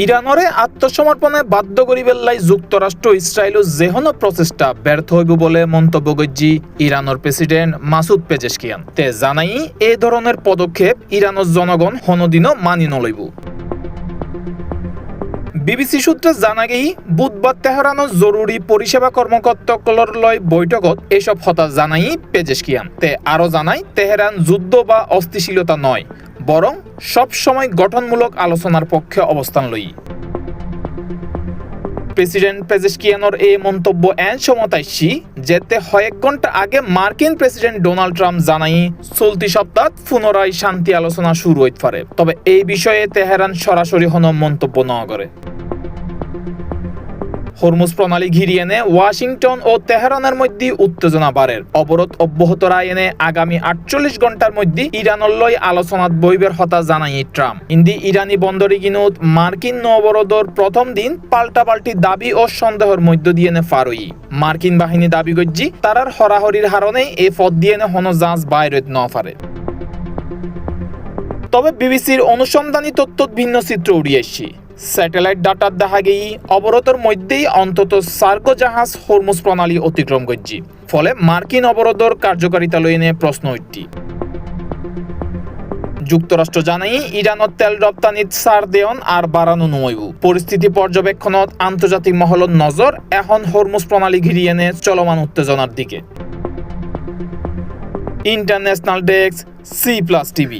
ইরানরে আত্মসমর্পণে বাধ্য করিবার লাই যুক্তরাষ্ট্র ইসরায়েল যেহনো প্রচেষ্টা ব্যর্থ হইব বলে মন্তব্য করছি ইরানের প্রেসিডেন্ট মাসুদ পেজেশকিয়ান তে জানাই এই ধরনের পদক্ষেপ ইরানের জনগণ হনদিনও মানি নলইব। বিবিসি সূত্রে জানা গেই বুধবার তেহরানের জরুরি পরিষেবা কর্মকর্তাসকলৰ লয় বৈঠকত এসব হতা জানাই পেজেশকিয়ান তে আরো জানাই তেহরান যুদ্ধ বা অস্থিতিশীলতা নয় বরং সব সময় গঠনমূলক আলোচনার পক্ষে অবস্থান লই। প্রেসিডেন্ট পেজেশকিয়ানের এই মন্তব্য এন সমতাইছি যেতে কয়েক ঘন্টা আগে মার্কিন প্রেসিডেন্ট ডোনাল্ড ট্রাম্প জানাই চলতি সপ্তাহ পুনরায় শান্তি আলোচনা শুরু হইতে পারে, তবে এই বিষয়ে তেহরান সরাসরি কোনো মন্তব্য না করে। হরমুজ প্রণালী ঘিরিয়ে এনে ওয়াশিংটন ও তেহরানের মধ্যে উত্তেজনা বাড়ে। অবরোধ অব্যাহত রাখেনে আগামী 48 ঘন্টার মধ্যে ইরানের লয় আলোচনাত বইবের হতা জানাই ট্রাম্প। ইন্দি ইরানি বন্দরে কিনুত মার্কিন অবরোধের প্রথম দিন পাল্টাপাল্টি দাবি ও সন্দেহের মধ্য দিয়ে ফারই মার্কিন বাহিনী দাবি করছি তারার হরাহরির হারণে এই পথ দিয়ে হন জাঁচ বাইরে ন পারে। তবে বিবিসির অনুসন্ধানী তথ্যত ভিন্ন চিত্র উড়িয়েছি। স্যাটেলাইট ডাটার দেখা গেই অবরোধের মধ্যেই অন্তত সার্গো জাহাজ হরমুজ প্রণালী অতিক্রম করছি, ফলে মার্কিন অবরোধের কার্যকারিতা লই নিয়ে প্রশ্ন উঠতি। যুক্তরাষ্ট্র জানাই ইরানত তেল রপ্তানিত ছাড় দেওয়ান আর বাড়ানো নইব। পরিস্থিতি পর্যবেক্ষণত আন্তর্জাতিক মহলত নজর এখন হরমুজ প্রণালী ঘিরিয়ে এনে চলমান উত্তেজনার দিকে। International desk, C+ TV।